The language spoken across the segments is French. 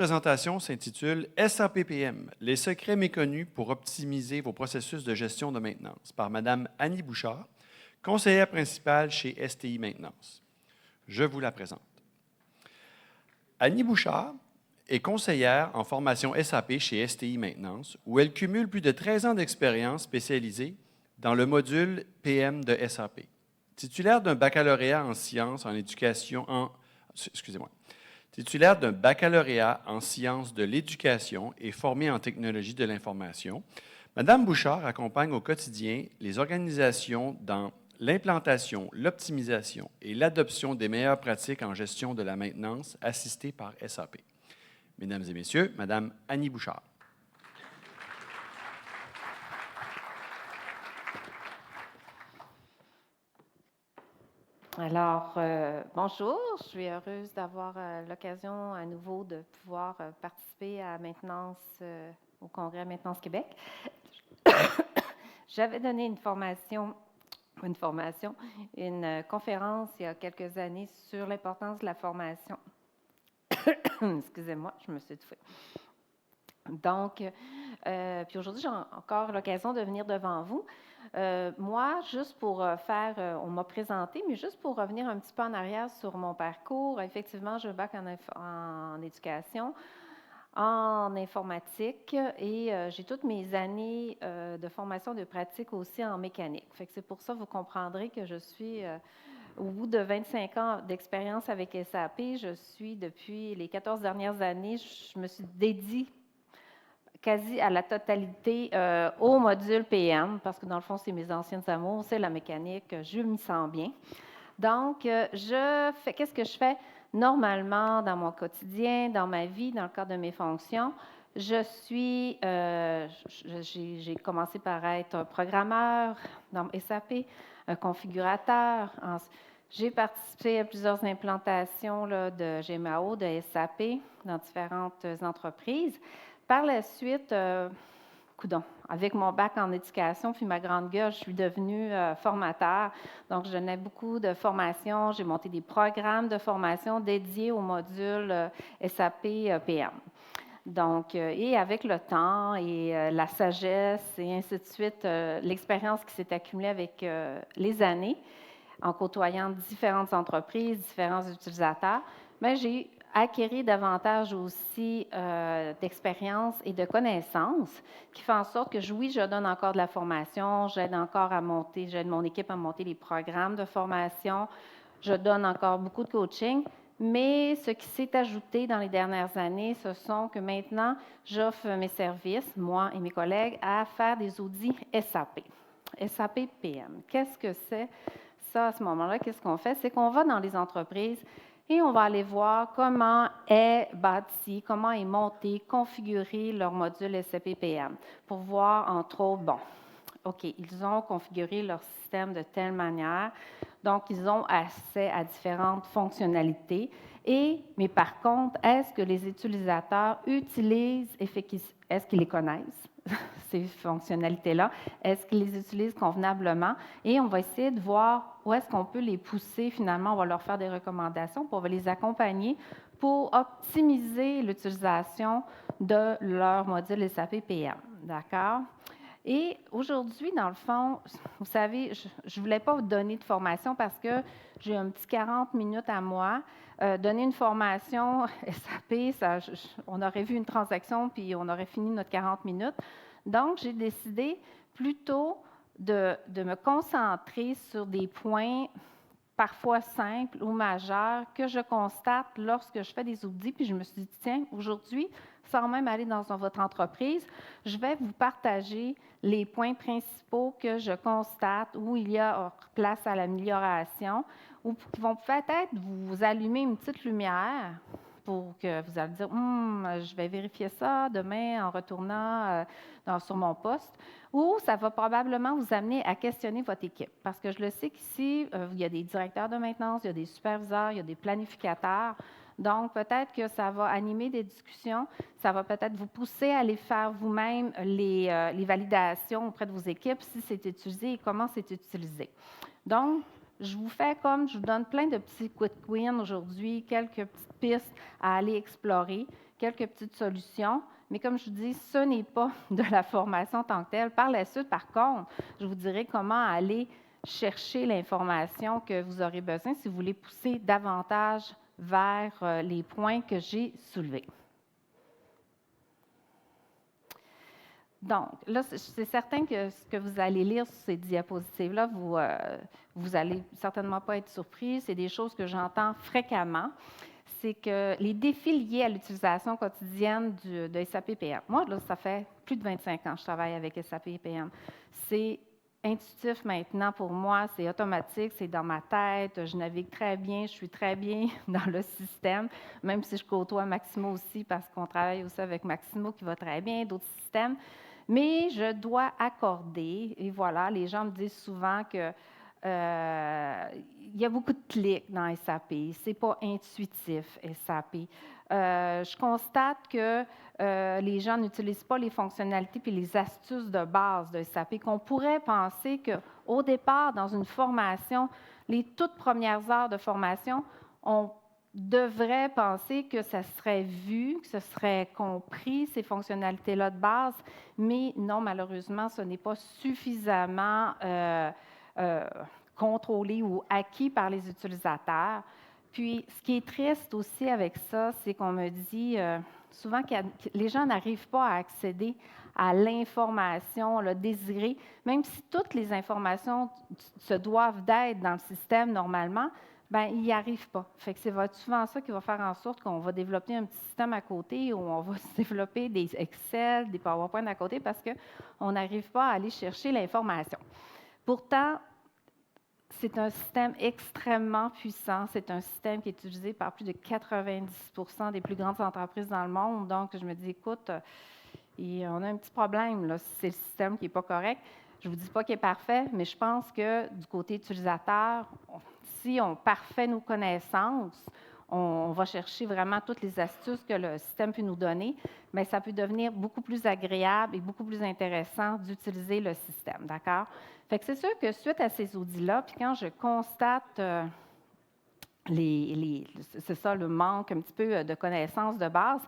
La présentation s'intitule SAPPM, les secrets méconnus pour optimiser vos processus de gestion de maintenance, par Mme Annie Bouchard, conseillère principale chez STI Maintenance. Je vous la présente. Annie Bouchard est conseillère en formation SAP chez STI Maintenance, où elle cumule plus de 13 ans d'expérience spécialisée dans le module PM de SAP. Titulaire d'un baccalauréat en sciences en éducation Titulaire d'un baccalauréat en sciences de l'éducation et formée en technologie de l'information, Mme Bouchard accompagne au quotidien les organisations dans l'implantation, l'optimisation et l'adoption des meilleures pratiques en gestion de la maintenance assistée par SAP. Mesdames et messieurs, Mme Annie Bouchard. Alors, bonjour, je suis heureuse d'avoir l'occasion à nouveau de pouvoir participer à Maintenance, au Congrès Maintenance Québec. J'avais donné une conférence il y a quelques années sur l'importance de la formation. Excusez-moi, je me suis étouffée. Donc, puis aujourd'hui, j'ai encore l'occasion de venir devant vous. Moi, juste pour on m'a présenté, mais juste pour revenir un petit peu en arrière sur mon parcours, effectivement, j'ai un bac en éducation, en informatique et j'ai toutes mes années de formation de pratique aussi en mécanique. Fait que c'est pour ça que vous comprendrez que je suis, au bout de 25 ans d'expérience avec SAP, je suis depuis les 14 dernières années, je me suis dédiée quasi à la totalité au module PM, parce que dans le fond, c'est mes anciennes amours, c'est la mécanique, je m'y sens bien. Donc, qu'est-ce que je fais normalement dans mon quotidien, dans ma vie, dans le cadre de mes fonctions? J'ai commencé par être un programmeur dans SAP, un configurateur. J'ai participé à plusieurs implantations là, de GMAO, de SAP dans différentes entreprises. Par la suite, avec mon bac en éducation, puis ma grande gueule, je suis devenue formateur. Donc, je donnais beaucoup de formations. J'ai monté des programmes de formation dédiés au module SAP PM. Donc, et avec le temps et la sagesse et ainsi de suite, l'expérience qui s'est accumulée avec les années, en côtoyant différentes entreprises, différents utilisateurs, mais j'ai acquérir davantage aussi d'expérience et de connaissances qui fait en sorte que oui, je donne encore de la formation, j'aide mon équipe à monter les programmes de formation, je donne encore beaucoup de coaching, mais ce qui s'est ajouté dans les dernières années, ce sont que maintenant, j'offre mes services, moi et mes collègues, à faire des audits SAP, SAP PM. Qu'est-ce que c'est ça à ce moment-là? Qu'est-ce qu'on fait? C'est qu'on va dans les entreprises et on va aller voir comment est bâti, comment est monté, configuré leur module SAP PM pour voir, entre autres, OK, ils ont configuré leur système de telle manière, donc ils ont accès à différentes fonctionnalités. Mais par contre, est-ce que les utilisateurs utilisent, est-ce qu'ils les connaissent, ces fonctionnalités-là? Est-ce qu'ils les utilisent convenablement? Et on va essayer de voir où est-ce qu'on peut les pousser. Finalement, on va leur faire des recommandations, puis on va les accompagner pour optimiser l'utilisation de leur module SAP PM. D'accord? Et aujourd'hui, dans le fond, vous savez, je ne voulais pas vous donner de formation parce que j'ai un petit 40 minutes à moi. Donner une formation SAP, on aurait vu une transaction puis on aurait fini notre 40 minutes. Donc, j'ai décidé plutôt de me concentrer sur des points parfois simples ou majeurs que je constate lorsque je fais des audits. Puis je me suis dit, tiens, aujourd'hui, sans même aller dans votre entreprise, je vais vous partager les points principaux que je constate où il y a place à l'amélioration ou qui vont peut-être vous allumer une petite lumière pour que vous allez dire, je vais vérifier ça demain en retournant sur mon poste, ou ça va probablement vous amener à questionner votre équipe. Parce que je le sais qu'ici, il y a des directeurs de maintenance, il y a des superviseurs, il y a des planificateurs. Donc, peut-être que ça va animer des discussions, ça va peut-être vous pousser à aller faire vous-même les validations auprès de vos équipes, si c'est utilisé et comment c'est utilisé. Donc, je vous donne plein de petits quick wins aujourd'hui, quelques petites pistes à aller explorer. quelques petites solutions. Mais comme je vous dis, ce n'est pas de la formation en tant que telle. Par la suite, par contre, je vous dirai comment aller chercher l'information que vous aurez besoin si vous voulez pousser davantage vers les points que j'ai soulevés. Donc, là, c'est certain que ce que vous allez lire sur ces diapositives-là, vous allez certainement pas être surpris. C'est des choses que j'entends fréquemment. C'est que les défis liés à l'utilisation quotidienne de SAP PM. Moi, là, ça fait plus de 25 ans que je travaille avec SAP PM. C'est intuitif maintenant pour moi, c'est automatique, c'est dans ma tête, je navigue très bien, je suis très bien dans le système, même si je côtoie Maximo aussi, parce qu'on travaille aussi avec Maximo qui va très bien, d'autres systèmes. Mais je dois accorder, et voilà, les gens me disent souvent que il y a beaucoup de clics dans SAP, ce n'est pas intuitif, SAP. Je constate que les gens n'utilisent pas les fonctionnalités et les astuces de base de SAP, qu'on pourrait penser qu'au départ, dans une formation, les toutes premières heures de formation, on devrait penser que ça serait vu, que ce serait compris, ces fonctionnalités-là de base, mais non, malheureusement, ce n'est pas suffisamment contrôlé ou acquis par les utilisateurs. Puis, ce qui est triste aussi avec ça, c'est qu'on me dit souvent que les gens n'arrivent pas à accéder à l'information désirée, même si toutes les informations se doivent d'être dans le système normalement, bien, ils n'y arrivent pas. Fait que c'est souvent ça qui va faire en sorte qu'on va développer un petit système à côté ou on va se développer des Excel, des PowerPoint à côté parce qu'on n'arrive pas à aller chercher l'information. Pourtant, c'est un système extrêmement puissant. C'est un système qui est utilisé par plus de 90% des plus grandes entreprises dans le monde. Donc, je me dis, écoute, on a un petit problème, là, si c'est le système qui n'est pas correct. Je ne vous dis pas qu'il est parfait, mais je pense que du côté utilisateur, si on parfait nos connaissances, on va chercher vraiment toutes les astuces que le système peut nous donner, mais ça peut devenir beaucoup plus agréable et beaucoup plus intéressant d'utiliser le système, d'accord? Fait que c'est sûr que suite à ces audits-là, puis quand je constate c'est ça, le manque un petit peu de connaissances de base,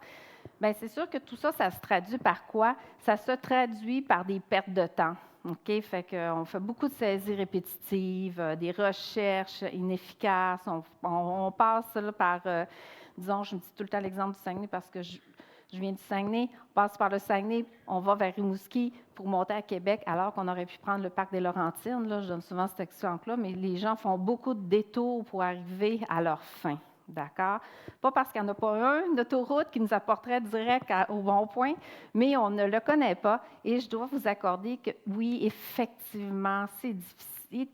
bien, c'est sûr que tout ça, ça se traduit par quoi? Ça se traduit par des pertes de temps. OK? Fait qu'on fait beaucoup de saisies répétitives, des recherches inefficaces. On passe là, par, disons, je me dis tout le temps l'exemple du Saguenay parce que je viens du Saguenay. On passe par le Saguenay, on va vers Rimouski pour monter à Québec, alors qu'on aurait pu prendre le parc des Laurentides. Là, je donne souvent cet exemple-là, mais les gens font beaucoup de détours pour arriver à leur fin. D'accord? Pas parce qu'il n'y en a pas un d'autoroute qui nous apporterait direct au bon point, mais on ne le connaît pas. Et je dois vous accorder que oui, effectivement, c'est difficile.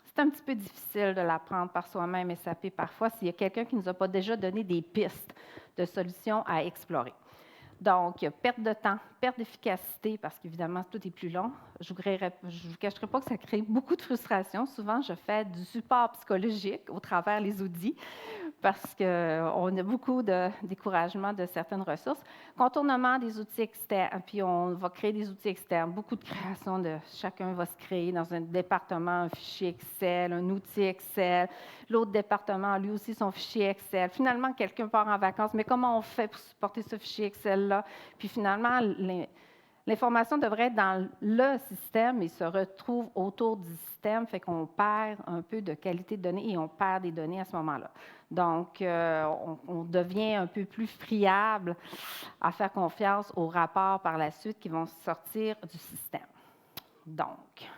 C'est un petit peu difficile de l'apprendre par soi-même SAP parfois s'il y a quelqu'un qui ne nous a pas déjà donné des pistes de solutions à explorer. Donc, perte de temps, perte d'efficacité, parce qu'évidemment, tout est plus long. Je ne vous cacherai pas que ça crée beaucoup de frustration. Souvent, je fais du support psychologique au travers les audits, parce qu'on a beaucoup de découragement de certaines ressources. Contournement des outils externes, puis on va créer des outils externes. Beaucoup de création chacun va se créer dans un département un fichier Excel, un outil Excel. L'autre département, lui aussi, son fichier Excel. Finalement, quelqu'un part en vacances, mais comment on fait pour supporter ce fichier Excel-là? Puis finalement, l'information devrait être dans le système et se retrouve autour du système, fait qu'on perd un peu de qualité de données et on perd des données à ce moment-là. Donc, on devient un peu plus friable à faire confiance aux rapports par la suite qui vont sortir du système. Donc,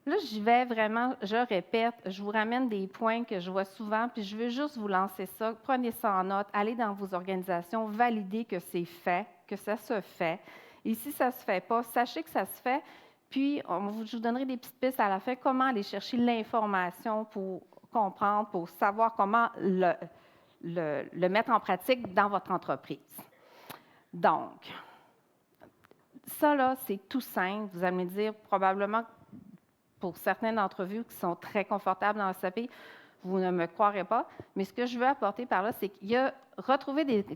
là, j'y vais vraiment, je répète, je vous ramène des points que je vois souvent, puis je veux juste vous lancer ça. Prenez ça en note, allez dans vos organisations, validez que c'est fait, que ça se fait. Et si ça ne se fait pas, sachez que ça se fait, puis je vous donnerai des petites pistes à la fin, comment aller chercher l'information pour comprendre, pour savoir comment le mettre en pratique dans votre entreprise. Donc, ça, là, c'est tout simple. Vous allez me dire, probablement, pour certains d'entre vous qui sont très confortables dans SAP, vous ne me croirez pas, mais ce que je veux apporter par là, c'est qu'il y a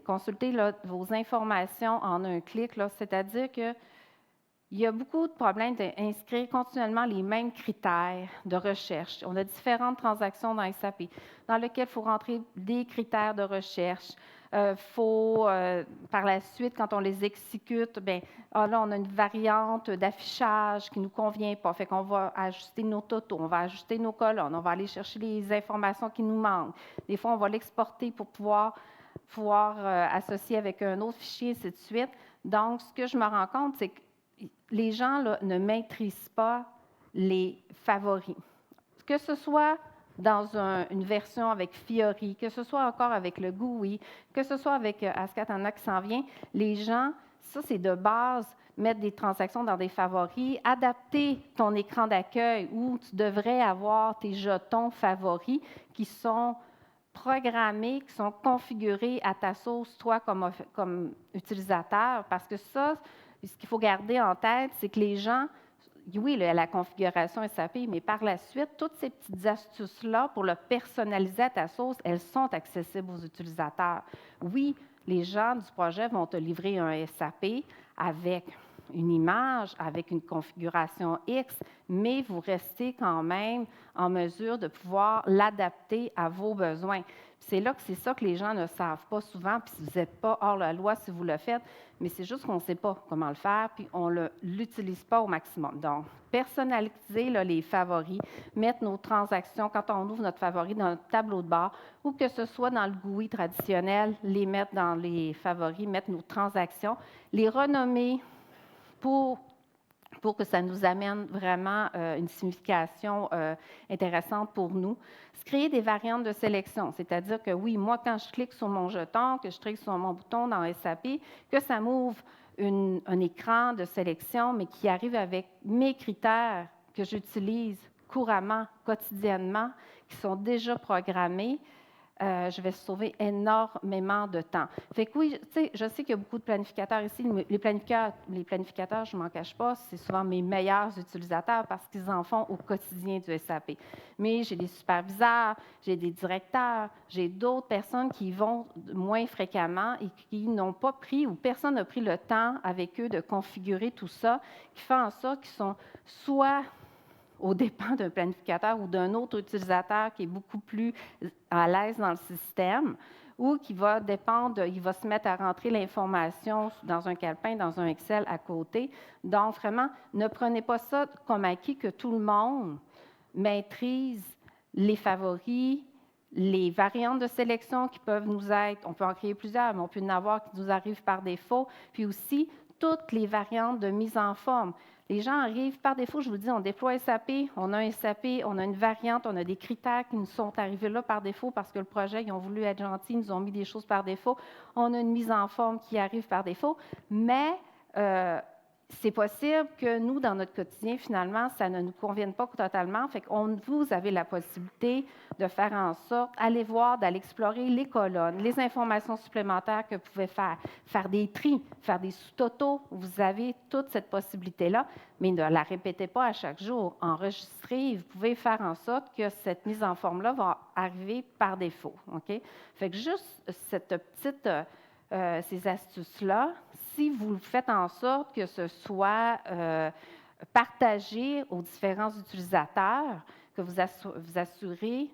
consulter là, vos informations en un clic, c'est-à-dire qu'il y a beaucoup de problèmes d'inscrire continuellement les mêmes critères de recherche. On a différentes transactions dans SAP dans lesquelles il faut rentrer des critères de recherche. Par la suite, quand on les exécute, bien, là, on a une variante d'affichage qui ne nous convient pas. Fait qu'on va ajuster nos totaux, on va ajuster nos colonnes, on va aller chercher les informations qui nous manquent. Des fois, on va l'exporter pour pouvoir associer avec un autre fichier, ainsi de suite. Donc, ce que je me rends compte, c'est que les gens là, ne maîtrisent pas les favoris. Que ce soit dans une version avec Fiori, que ce soit encore avec le GUI, que ce soit avec Ascatana qui s'en vient, les gens, ça c'est de base, mettre des transactions dans des favoris, adapter ton écran d'accueil où tu devrais avoir tes jetons favoris qui sont programmés, qui sont configurés à ta sauce, toi, comme utilisateur, parce que ça, ce qu'il faut garder en tête, c'est que les gens, oui, la configuration SAP, mais par la suite, toutes ces petites astuces-là pour le personnaliser à ta sauce, elles sont accessibles aux utilisateurs. Oui, les gens du projet vont te livrer un SAP avec une image, avec une configuration X, mais vous restez quand même en mesure de pouvoir l'adapter à vos besoins. C'est là que c'est ça que les gens ne savent pas souvent, puis vous n'êtes pas hors la loi si vous le faites, mais c'est juste qu'on ne sait pas comment le faire, puis on ne l'utilise pas au maximum. Donc, personnaliser là, les favoris, mettre nos transactions, quand on ouvre notre favori dans notre tableau de bord, ou que ce soit dans le GUI traditionnel, les mettre dans les favoris, mettre nos transactions, les renommer pour que ça nous amène vraiment une signification intéressante pour nous. Se créer des variantes de sélection, c'est-à-dire que oui, moi, quand je clique sur mon jeton, que je clique sur mon bouton dans SAP, que ça m'ouvre un écran de sélection, mais qui arrive avec mes critères que j'utilise couramment, quotidiennement, qui sont déjà programmés. Je vais sauver énormément de temps. Fait que oui, je sais qu'il y a beaucoup de planificateurs ici. Les planificateurs, je ne m'en cache pas, c'est souvent mes meilleurs utilisateurs parce qu'ils en font au quotidien du SAP. Mais j'ai des superviseurs, j'ai des directeurs, j'ai d'autres personnes qui y vont moins fréquemment et qui n'ont pas pris ou personne n'a pris le temps avec eux de configurer tout ça, qui fait en sorte qu'ils sont soit aux dépens d'un planificateur ou d'un autre utilisateur qui est beaucoup plus à l'aise dans le système, ou qui va dépendre, il va se mettre à rentrer l'information dans un calepin, dans un Excel à côté. Donc, vraiment, ne prenez pas ça comme acquis que tout le monde maîtrise les favoris, les variantes de sélection qui peuvent nous être, on peut en créer plusieurs, mais on peut en avoir qui nous arrivent par défaut, puis aussi toutes les variantes de mise en forme. Les gens arrivent par défaut, je vous dis, on déploie SAP, on a un SAP, on a une variante, on a des critères qui nous sont arrivés là par défaut parce que le projet, ils ont voulu être gentils, ils nous ont mis des choses par défaut. On a une mise en forme qui arrive par défaut, mais c'est possible que nous, dans notre quotidien, finalement, ça ne nous convienne pas totalement. Fait qu'on vous avez la possibilité de faire en sorte, aller voir, d'aller explorer les colonnes, les informations supplémentaires que vous pouvez faire des tris, faire des sous-totaux. Vous avez toute cette possibilité-là, mais ne la répétez pas à chaque jour. Enregistrez, vous pouvez faire en sorte que cette mise en forme-là va arriver par défaut. OK? Fait que juste ces astuces-là, si vous faites en sorte que ce soit partagé aux différents utilisateurs, que vous assurez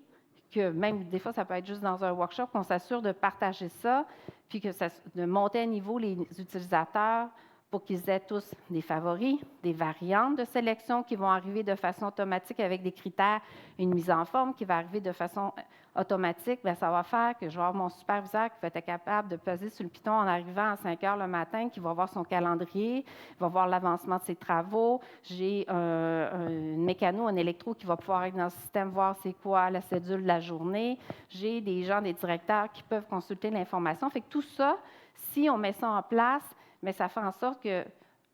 que même des fois, ça peut être juste dans un workshop, qu'on s'assure de partager ça, puis de monter à niveau les utilisateurs pour qu'ils aient tous des favoris, des variantes de sélection qui vont arriver de façon automatique avec des critères, une mise en forme qui va arriver de façon automatique. Bien, ça va faire que je vais avoir mon superviseur qui va être capable de peser sur le piton en arrivant à 5 heures le matin, qui va voir son calendrier, va voir l'avancement de ses travaux. J'ai un mécano, un électro qui va pouvoir être dans le système, voir c'est quoi la cédule de la journée. J'ai des gens, des directeurs qui peuvent consulter l'information. Fait que tout ça, si on met ça en place, mais ça fait en sorte que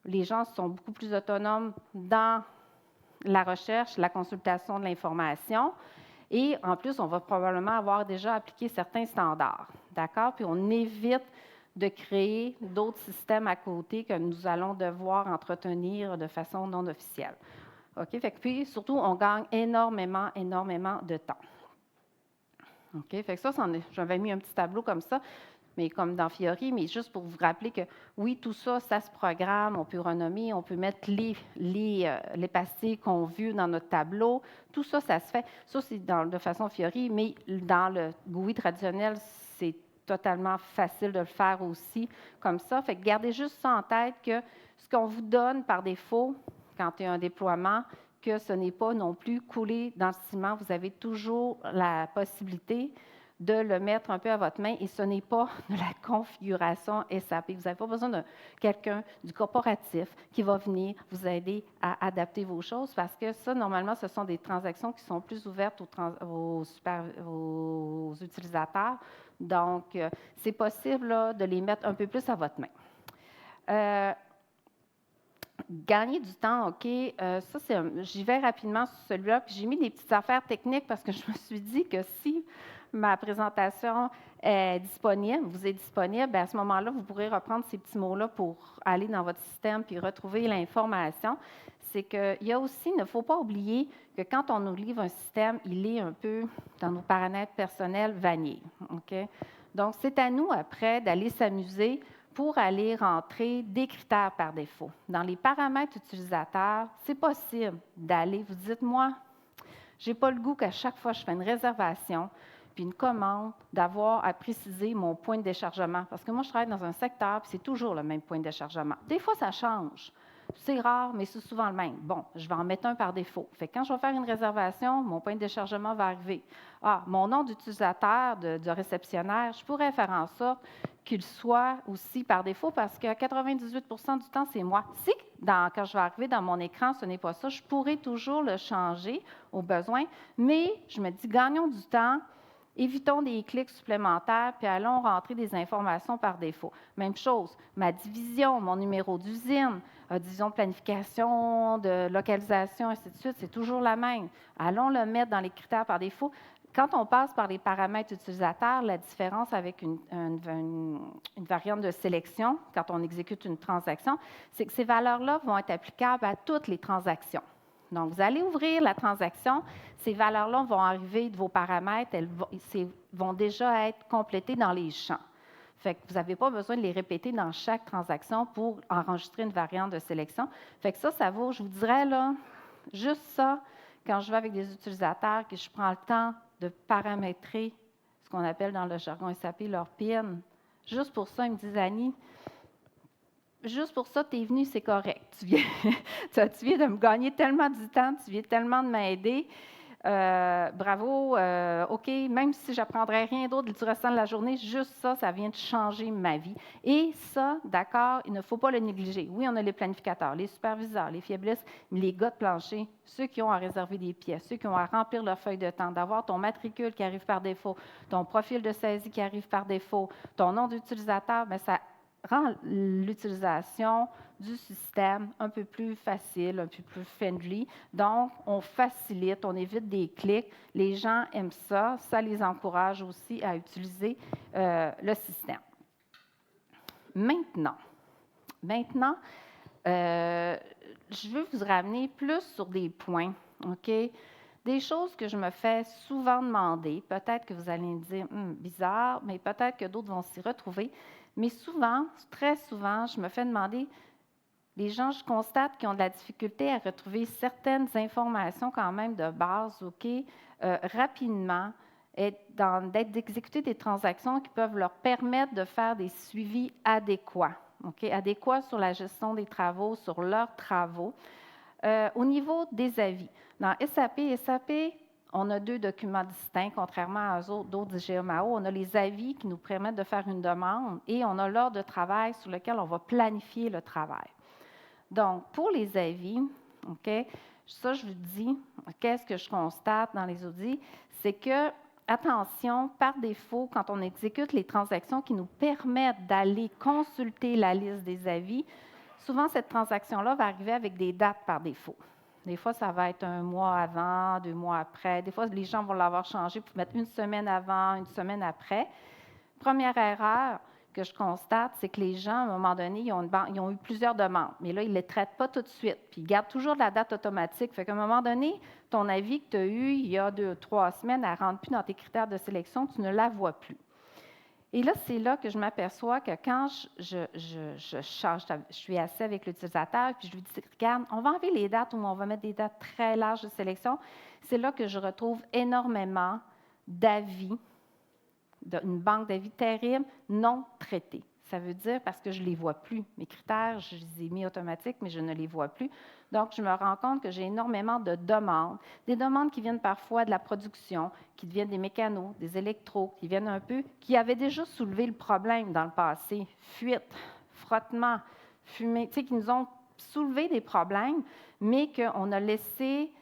les gens sont beaucoup plus autonomes dans la recherche, la consultation de l'information. Et en plus, on va probablement avoir déjà appliqué certains standards. D'accord? Puis on évite de créer d'autres systèmes à côté que nous allons devoir entretenir de façon non officielle. OK? Fait que puis, surtout, on gagne énormément de temps. OK? Fait que ça, j'avais mis un petit tableau comme ça, mais comme dans Fiori, mais juste pour vous rappeler que oui, tout ça, ça se programme, on peut renommer, on peut mettre les pastilles qu'on veut dans notre tableau. Tout ça, ça se fait. Ça, c'est de façon Fiori, mais dans le GUI traditionnel, c'est totalement facile de le faire aussi comme ça. Fait que gardez juste ça en tête que ce qu'on vous donne par défaut, quand il y a un déploiement, que ce n'est pas non plus coulé dans le ciment. Vous avez toujours la possibilité de le mettre un peu à votre main et ce n'est pas de la configuration SAP. Vous n'avez pas besoin de quelqu'un du corporatif qui va venir vous aider à adapter vos choses parce que ça, normalement, ce sont des transactions qui sont plus ouvertes aux utilisateurs. Donc, c'est possible là, de les mettre un peu plus à votre main. Gagner du temps, OK. Ça, j'y vais rapidement sur celui-là. Puis j'ai mis des petites affaires techniques parce que je me suis dit que si ma présentation est disponible, vous est disponible, bien, à ce moment-là, vous pourrez reprendre ces petits mots-là pour aller dans votre système puis retrouver l'information. C'est qu'il y a aussi, il ne faut pas oublier que quand on nous livre un système, il est un peu dans nos paramètres personnels vanille. OK? Donc, c'est à nous, après, d'aller s'amuser pour aller rentrer des critères par défaut. Dans les paramètres utilisateurs, c'est possible d'aller, vous dites, moi, je n'ai pas le goût qu'à chaque fois que je fais une réservation puis une commande, d'avoir à préciser mon point de déchargement. Parce que moi, je travaille dans un secteur, puis c'est toujours le même point de déchargement. Des fois, ça change. C'est rare, mais c'est souvent le même. Bon, je vais en mettre un par défaut. Fait que quand je vais faire une réservation, mon point de déchargement va arriver. Ah, mon nom d'utilisateur, de réceptionnaire, je pourrais faire en sorte qu'il soit aussi par défaut parce qu'à 98 du temps, c'est moi. Si, quand je vais arriver dans mon écran, ce n'est pas ça, je pourrais toujours le changer au besoin, mais je me dis, gagnons du temps, évitons des clics supplémentaires, puis allons rentrer des informations par défaut. Même chose, ma division, mon numéro d'usine, division de planification, de localisation, ainsi de suite, c'est toujours la même. Allons le mettre dans les critères par défaut. Quand on passe par les paramètres utilisateurs, la différence avec une variante de sélection, quand on exécute une transaction, c'est que ces valeurs-là vont être applicables à toutes les transactions. Donc, vous allez ouvrir la transaction, ces valeurs-là vont arriver de vos paramètres, elles vont déjà être complétées dans les champs. Fait que vous n'avez pas besoin de les répéter dans chaque transaction pour enregistrer une variante de sélection. Fait que ça vaut, je vous dirais, là, juste ça, quand je vais avec des utilisateurs, que je prends le temps de paramétrer ce qu'on appelle dans le jargon SAP leur PIN. Juste pour ça, ils me disent, Annie, juste pour ça, tu es venu, c'est correct. Tu viens de me gagner tellement du temps, tu viens tellement de m'aider. Bravo, OK, même si je n'apprendrais rien d'autre du restant de la journée, juste ça, ça vient de changer ma vie. Et ça, d'accord, il ne faut pas le négliger. Oui, on a les planificateurs, les superviseurs, les fieblistes, mais les gars de plancher, ceux qui ont à réserver des pièces, ceux qui ont à remplir leur feuille de temps, d'avoir ton matricule qui arrive par défaut, ton profil de saisie qui arrive par défaut, ton nom d'utilisateur, bien, ça rend l'utilisation du système un peu plus facile, un peu plus friendly. Donc, on facilite, on évite des clics. Les gens aiment ça. Ça les encourage aussi à utiliser le système. Maintenant, je veux vous ramener plus sur des points, OK? Des choses que je me fais souvent demander. Peut-être que vous allez me dire, bizarre, mais peut-être que d'autres vont s'y retrouver. Mais souvent, très souvent, je me fais demander, les gens, je constate qu'ils ont de la difficulté à retrouver certaines informations quand même de base, OK, rapidement, d'exécuter des transactions qui peuvent leur permettre de faire des suivis adéquats, OK, adéquats sur la gestion des travaux, sur leurs travaux. Au niveau des avis, dans SAP, on a 2 documents distincts, contrairement à d'autres GMAO. On a les avis qui nous permettent de faire une demande et on a l'ordre de travail sur lequel on va planifier le travail. Donc, pour les avis, OK, ça, je vous dis, qu'est-ce que je constate dans les audits? C'est que, attention, par défaut, quand on exécute les transactions qui nous permettent d'aller consulter la liste des avis, souvent, cette transaction-là va arriver avec des dates par défaut. Des fois, ça va être 1 mois avant, 2 mois après. Des fois, les gens vont l'avoir changé pour mettre 1 semaine avant, 1 semaine après. Première erreur que je constate, c'est que les gens, à un moment donné, ils ont eu plusieurs demandes, mais là, ils ne les traitent pas tout de suite. Puis, ils gardent toujours de la date automatique. Fait qu'à un moment donné, ton avis que tu as eu il y a 2 ou 3 semaines, elle ne rentre plus dans tes critères de sélection, tu ne la vois plus. Et là, c'est là que je m'aperçois que quand je suis assis avec l'utilisateur, puis je lui dis, regarde, on va enlever les dates où on va mettre des dates très larges de sélection. C'est là que je retrouve énormément d'avis une banque d'avis terrible, non traitée. Ça veut dire parce que je ne les vois plus. Mes critères, je les ai mis automatiques, mais je ne les vois plus. Donc, je me rends compte que j'ai énormément de demandes, des demandes qui viennent parfois de la production, qui viennent des mécanos, des électros, qui viennent un peu, qui avaient déjà soulevé le problème dans le passé, fuite, frottement, fumée, tu sais, qui nous ont soulevé des problèmes, mais qu'on a laissé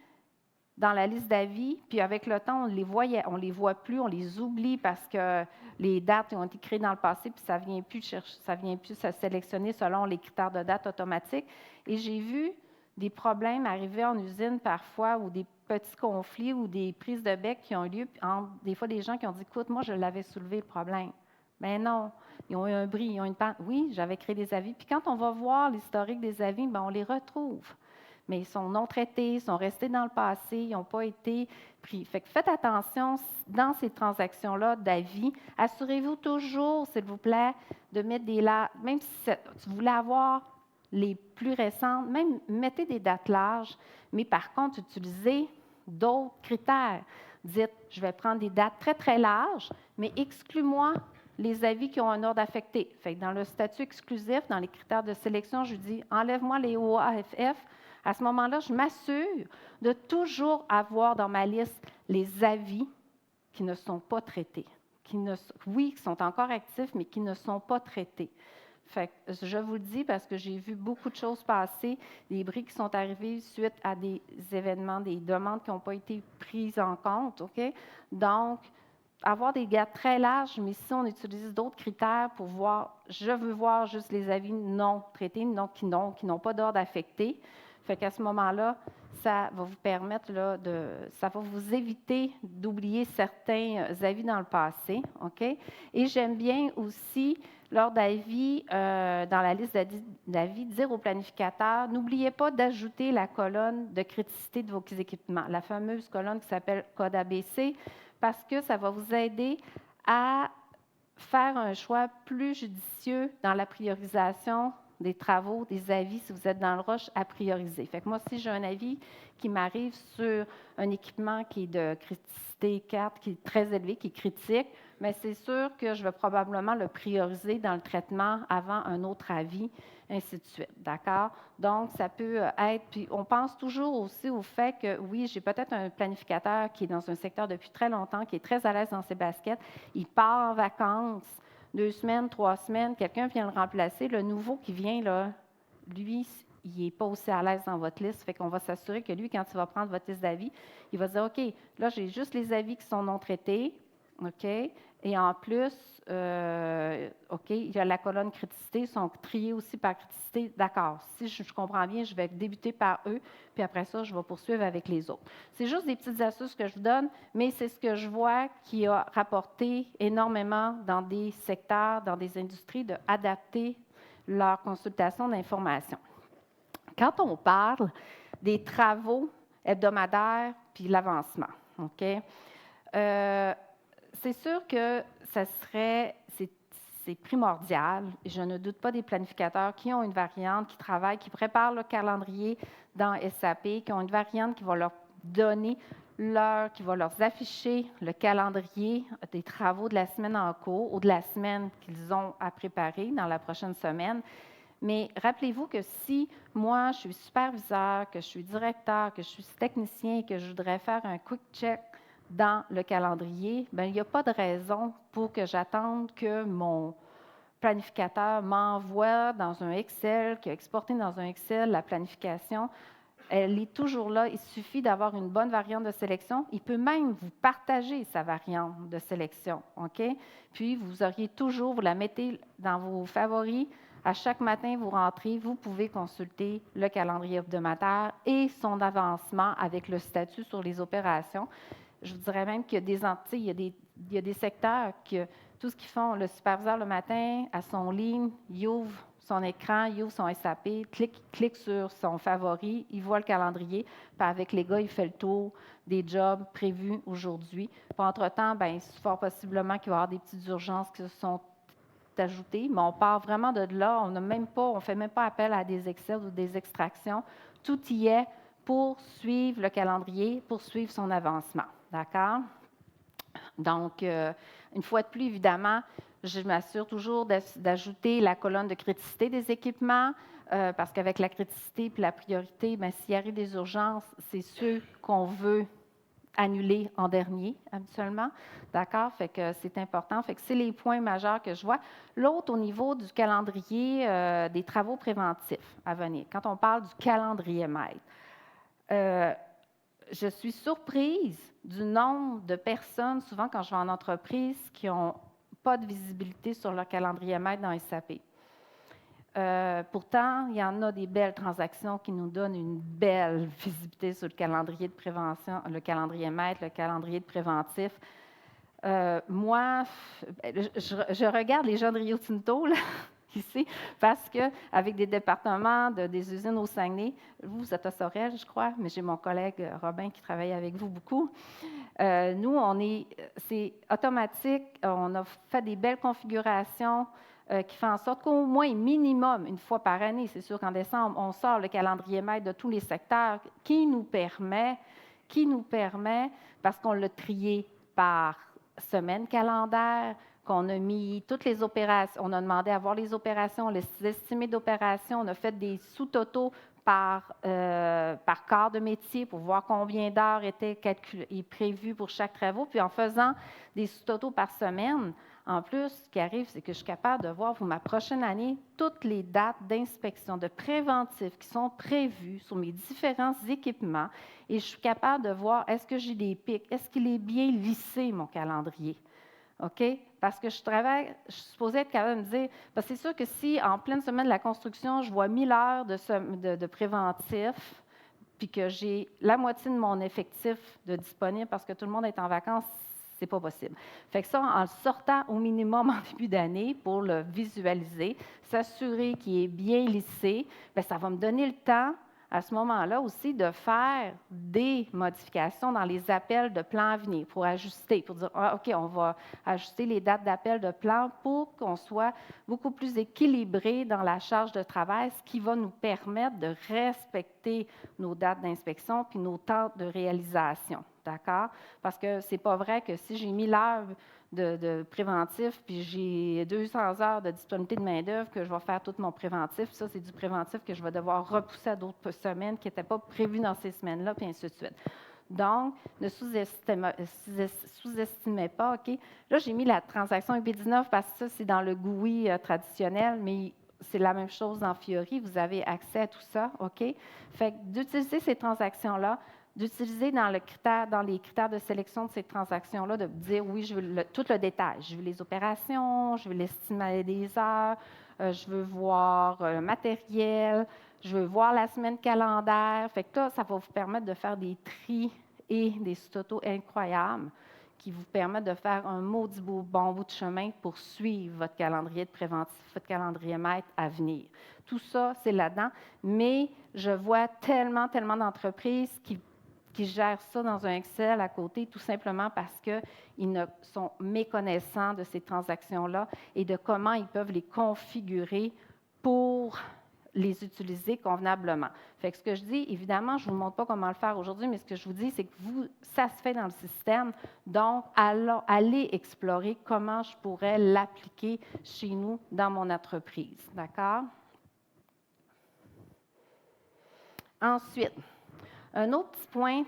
dans la liste d'avis, puis avec le temps, on les voit plus, on les oublie parce que les dates ont été créées dans le passé, puis ça vient plus se sélectionner selon les critères de date automatiques. Et j'ai vu des problèmes arriver en usine parfois, ou des petits conflits ou des prises de bec qui ont eu lieu, entre des fois des gens qui ont dit, écoute, moi je l'avais soulevé le problème. Mais non, ils ont eu un bris, ils ont une panne. Oui, j'avais créé des avis. Puis quand on va voir l'historique des avis, bien, on les retrouve. Mais ils sont non traités, ils sont restés dans le passé, ils n'ont pas été pris. Fait que faites attention dans ces transactions-là d'avis. Assurez-vous toujours, s'il vous plaît, de mettre même si vous voulez avoir les plus récentes, même mettez des dates larges, mais par contre, utilisez d'autres critères. Dites, je vais prendre des dates très, très larges, mais exclue-moi les avis qui ont un ordre affecté. Fait que dans le statut exclusif, dans les critères de sélection, je dis, enlève-moi les OAFF. À ce moment-là, je m'assure de toujours avoir dans ma liste les avis qui ne sont pas traités, qui sont encore actifs, mais qui ne sont pas traités. Fait que je vous le dis parce que j'ai vu beaucoup de choses passer, des bris qui sont arrivés suite à des événements, des demandes qui n'ont pas été prises en compte. OK? Donc, avoir des gaps très larges, mais si on utilise d'autres critères pour voir, je veux voir juste les avis non traités, qui n'ont pas d'ordre affecté. Fait qu'à ce moment-là, ça va vous permettre ça va vous éviter d'oublier certains avis dans le passé, OK? Et j'aime bien aussi, lors d'avis, dans la liste d'avis, dire au planificateur, n'oubliez pas d'ajouter la colonne de criticité de vos équipements, la fameuse colonne qui s'appelle code ABC, parce que ça va vous aider à faire un choix plus judicieux dans la priorisation des travaux, des avis, si vous êtes dans le rush, à prioriser. Fait que moi, si j'ai un avis qui m'arrive sur un équipement qui est de criticité 4, qui est très élevé, qui est critique, mais c'est sûr que je vais probablement le prioriser dans le traitement avant un autre avis, ainsi de suite. D'accord? Donc, ça peut être, puis on pense toujours aussi au fait que, oui, j'ai peut-être un planificateur qui est dans un secteur depuis très longtemps, qui est très à l'aise dans ses baskets, il part en vacances, 2 semaines, 3 semaines, quelqu'un vient le remplacer. Le nouveau qui vient, là, lui, il n'est pas aussi à l'aise dans votre liste. Fait qu'on va s'assurer que lui, quand il va prendre votre liste d'avis, il va dire, OK, là, j'ai juste les avis qui sont non traités, OK, et en plus, OK, il y a la colonne criticité, ils sont triés aussi par criticité. D'accord, si je comprends bien, je vais débuter par eux, puis après ça, je vais poursuivre avec les autres. C'est juste des petites astuces que je vous donne, mais c'est ce que je vois qui a rapporté énormément dans des secteurs, dans des industries, d'adapter leur consultation d'information. Quand on parle des travaux hebdomadaires puis l'avancement, OK? C'est sûr que c'est primordial. Je ne doute pas des planificateurs qui ont une variante, qui travaillent, qui préparent le calendrier dans SAP, qui ont une variante qui va leur donner qui va leur afficher le calendrier des travaux de la semaine en cours ou de la semaine qu'ils ont à préparer dans la prochaine semaine. Mais rappelez-vous que si moi, je suis superviseur, que je suis directeur, que je suis technicien et que je voudrais faire un quick check dans le calendrier, bien, il n'y a pas de raison pour que j'attende que mon planificateur m'envoie dans un Excel, qui a exporté dans un Excel la planification. Elle est toujours là. Il suffit d'avoir une bonne variante de sélection. Il peut même vous partager sa variante de sélection. OK? Puis, vous la mettez dans vos favoris. À chaque matin, vous rentrez, vous pouvez consulter le calendrier hebdomadaire et son avancement avec le statut sur les opérations. Je vous dirais même qu'il y a des secteurs que tout ce qu'ils font, le superviseur le matin, à son ligne, il ouvre son écran, il ouvre son SAP, clique sur son favori, il voit le calendrier, puis avec les gars, il fait le tour des jobs prévus aujourd'hui. Puis entre-temps, bien, fort possiblement qu'il va y avoir des petites urgences qui se sont ajoutées, mais on part vraiment de là, on ne fait même pas appel à des Excel ou des extractions. Tout y est pour suivre le calendrier, pour suivre son avancement. D'accord? Donc, une fois de plus, évidemment, je m'assure toujours d'ajouter la colonne de criticité des équipements, parce qu'avec la criticité et la priorité, bien, s'il arrive des urgences, c'est ceux qu'on veut annuler en dernier, habituellement. D'accord? Fait que c'est important. Fait que c'est les points majeurs que je vois. L'autre, au niveau du calendrier des travaux préventifs à venir, quand on parle du calendrier maître, je suis surprise du nombre de personnes, souvent quand je vais en entreprise, qui n'ont pas de visibilité sur leur calendrier maître dans SAP. Pourtant, il y en a des belles transactions qui nous donnent une belle visibilité sur le calendrier de prévention, le calendrier maître, le calendrier de préventif. Moi, je regarde les gens de Rio Tinto, là, ici, parce qu'avec des départements des usines au Saguenay, vous êtes à Sorel, je crois, mais j'ai mon collègue Robin qui travaille avec vous beaucoup. Nous, c'est automatique, on a fait des belles configurations qui fait en sorte qu'au moins minimum une fois par année, c'est sûr qu'en décembre, on sort le calendrier maître de tous les secteurs qui nous permet, parce qu'on l'a trié par semaine calendaire, qu'on a mis toutes les opérations, on a demandé à voir les opérations, les estimés d'opérations, on a fait des sous-totaux par quart de métier pour voir combien d'heures étaient prévues pour chaque travaux. Puis en faisant des sous-totaux par semaine, en plus, ce qui arrive, c'est que je suis capable de voir pour ma prochaine année toutes les dates d'inspection, de préventif qui sont prévues sur mes différents équipements et je suis capable de voir est-ce que j'ai des pics, est-ce qu'il est bien lissé, mon calendrier. OK? Parce que je suis supposée être capable de me dire, parce que c'est sûr que si en pleine semaine de la construction, je vois 1000 heures de préventif, puis que j'ai la moitié de mon effectif de disponible parce que tout le monde est en vacances, c'est pas possible. Fait que ça, en le sortant au minimum en début d'année pour le visualiser, s'assurer qu'il est bien lissé, bien, ça va me donner le temps à ce moment-là aussi de faire des modifications dans les appels de plan à venir pour ajuster, pour dire, ah, OK, on va ajuster les dates d'appel de plan pour qu'on soit beaucoup plus équilibré dans la charge de travail, ce qui va nous permettre de respecter nos dates d'inspection puis nos temps de réalisation. D'accord? Parce que ce n'est pas vrai que si j'ai 1000 heures de préventif, puis j'ai 200 heures de disponibilité de main-d'œuvre, que je vais faire tout mon préventif. Ça, c'est du préventif que je vais devoir repousser à d'autres semaines qui n'étaient pas prévues dans ces semaines-là, puis ainsi de suite. Donc, ne sous-estimez pas, OK? Là, j'ai mis la transaction UB19 parce que ça, c'est dans le GUI traditionnel, mais c'est la même chose dans Fiori. Vous avez accès à tout ça, OK? Fait que d'utiliser ces transactions-là, d'utiliser dans les critères de sélection de ces transactions-là, de dire oui, je veux tout le détail. Je veux les opérations, je veux l'estimé des heures, je veux voir le matériel, je veux voir la semaine calendaire. Fait que là, ça va vous permettre de faire des tris et des sous-totaux incroyables qui vous permettent de faire un maudit bon bout de chemin pour suivre votre calendrier de préventif, votre calendrier maître à venir. Tout ça, c'est là-dedans, mais je vois tellement d'entreprises qui gèrent ça dans un Excel à côté, tout simplement parce qu'ils ne sont méconnaissants de ces transactions-là et de comment ils peuvent les configurer pour les utiliser convenablement. Fait que ce que je dis, évidemment, je ne vous montre pas comment le faire aujourd'hui, mais ce que je vous dis, c'est que ça se fait dans le système. Donc, allez explorer comment je pourrais l'appliquer chez nous dans mon entreprise. D'accord? Ensuite, un autre petit point,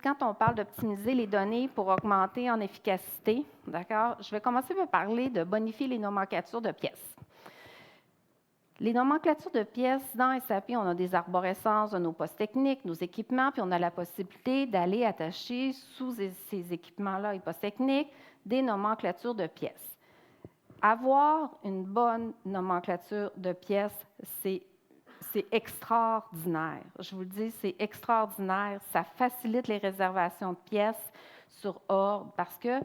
quand on parle d'optimiser les données pour augmenter en efficacité, d'accord? Je vais commencer par parler de bonifier les nomenclatures de pièces. Les nomenclatures de pièces, dans SAP, on a des arborescences de nos postes techniques, nos équipements, puis on a la possibilité d'aller attacher sous ces équipements-là et postes techniques des nomenclatures de pièces. Avoir une bonne nomenclature de pièces, c'est extraordinaire. Je vous le dis, c'est extraordinaire. Ça facilite les réservations de pièces sur ordre parce que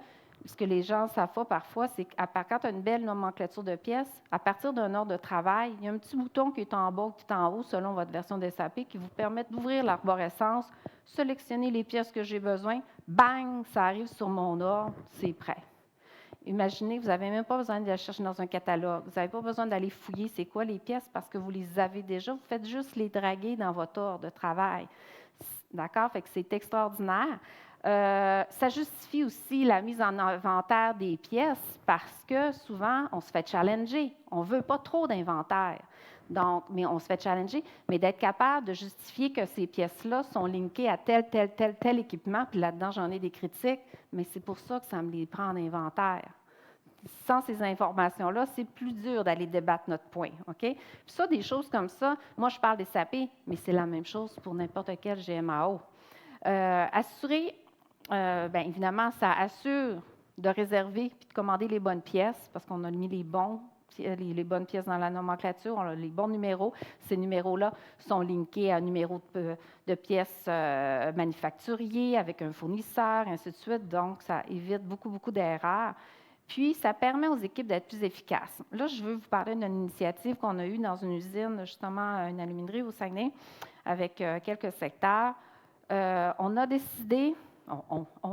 ce que les gens ne savent pas parfois, c'est quand tu as une belle nomenclature de pièces, à partir d'un ordre de travail, il y a un petit bouton qui est en bas ou qui est en haut selon votre version de SAP qui vous permet d'ouvrir l'arborescence, sélectionner les pièces que j'ai besoin, bang, ça arrive sur mon ordre, c'est prêt. Imaginez, vous n'avez même pas besoin de chercher dans un catalogue. Vous n'avez pas besoin d'aller fouiller c'est quoi les pièces parce que vous les avez déjà. Vous faites juste les draguer dans votre ordre de travail. D'accord? Fait que c'est extraordinaire. Ça justifie aussi la mise en inventaire des pièces parce que souvent, on se fait challenger. On ne veut pas trop d'inventaire. Donc, mais on se fait challenger, mais d'être capable de justifier que ces pièces-là sont linkées à tel équipement, puis là-dedans, j'en ai des critiques, mais c'est pour ça que ça me les prend en inventaire. Sans ces informations-là, c'est plus dur d'aller débattre notre point. OK? Puis ça, des choses comme ça, moi, je parle des SAP, mais c'est la même chose pour n'importe quel GMAO. Assurer, bien évidemment, ça assure de réserver puis de commander les bonnes pièces parce qu'on a mis les bonnes pièces dans la nomenclature, on a les bons numéros. Ces numéros-là sont linkés à un numéro de pièces manufacturier avec un fournisseur, et ainsi de suite. Donc, ça évite beaucoup d'erreurs. Puis, ça permet aux équipes d'être plus efficaces. Là, je veux vous parler d'une initiative qu'on a eue dans une usine, justement, une aluminerie au Saguenay, avec quelques secteurs. On a décidé,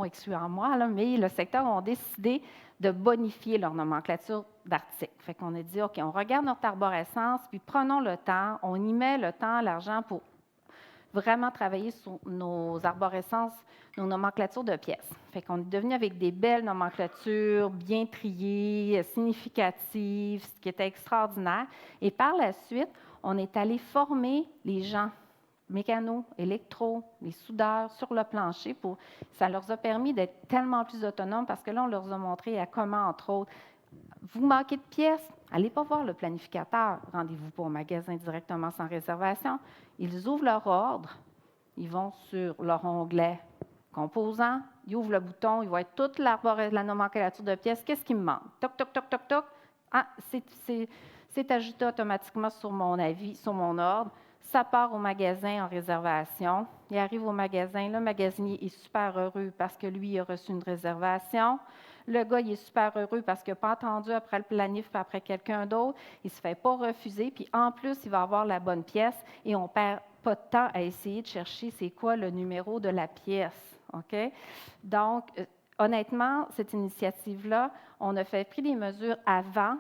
excluant moi, là, mais le secteur a décidé de bonifier leur nomenclature d'articles. Fait qu'on a dit, OK, on regarde notre arborescence, puis prenons le temps, on y met le temps, l'argent pour vraiment travailler sur nos arborescences, nos nomenclatures de pièces. Fait qu'on est devenu avec des belles nomenclatures, bien triées, significatives, ce qui était extraordinaire. Et par la suite, on est allé former les gens, mécanos, électro, les soudeurs sur le plancher. Ça leur a permis d'être tellement plus autonomes parce que là, on leur a montré à comment, entre autres, vous manquez de pièces, allez pas voir le planificateur. Rendez-vous pas au magasin directement sans réservation. Ils ouvrent leur ordre, ils vont sur leur onglet composants, ils ouvrent le bouton, ils voient toute la nomenclature de pièces. Qu'est-ce qui me manque? Toc, toc, toc, toc, toc. Ah, c'est ajouté automatiquement sur mon ordre. Ça part au magasin en réservation. Il arrive au magasin, le magasinier est super heureux parce que lui, il a reçu une réservation. Le gars, il est super heureux parce qu'il n'a pas attendu après le planif puis après quelqu'un d'autre. Il ne se fait pas refuser. Puis en plus, il va avoir la bonne pièce et on ne perd pas de temps à essayer de chercher c'est quoi le numéro de la pièce. OK? Donc, honnêtement, cette initiative-là, on a pris des mesures avant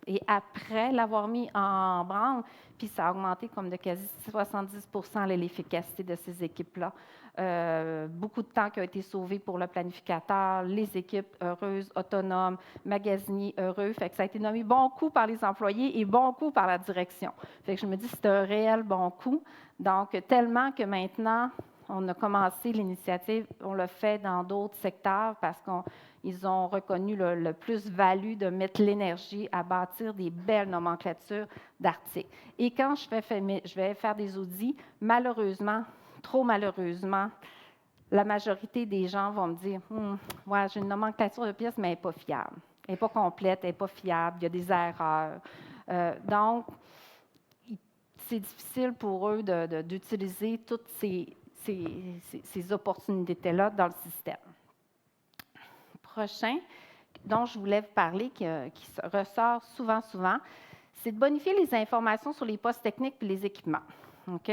et après l'avoir mis en branle, puis ça a augmenté comme de quasi 70 l'efficacité de ces équipes-là. Beaucoup de temps qui a été sauvé pour le planificateur, les équipes heureuses, autonomes, magasiniers heureux. Fait que ça a été nommé bon coup par les employés et bon coup par la direction. Fait que je me dis que c'est un réel bon coup. Donc, tellement que maintenant, on a commencé l'initiative, on l'a fait dans d'autres secteurs parce qu'ils ont reconnu le plus-value de mettre l'énergie à bâtir des belles nomenclatures d'articles. Et quand je vais faire des audits, malheureusement, trop malheureusement, la majorité des gens vont me dire ouais, j'ai une nomenclature de pièces, mais elle n'est pas fiable. Elle n'est pas complète, elle n'est pas fiable, il y a des erreurs. Donc, c'est difficile pour eux d'utiliser toutes ces opportunités-là dans le système. Prochain, dont je voulais vous parler, qui ressort souvent, c'est de bonifier les informations sur les postes techniques et les équipements. OK?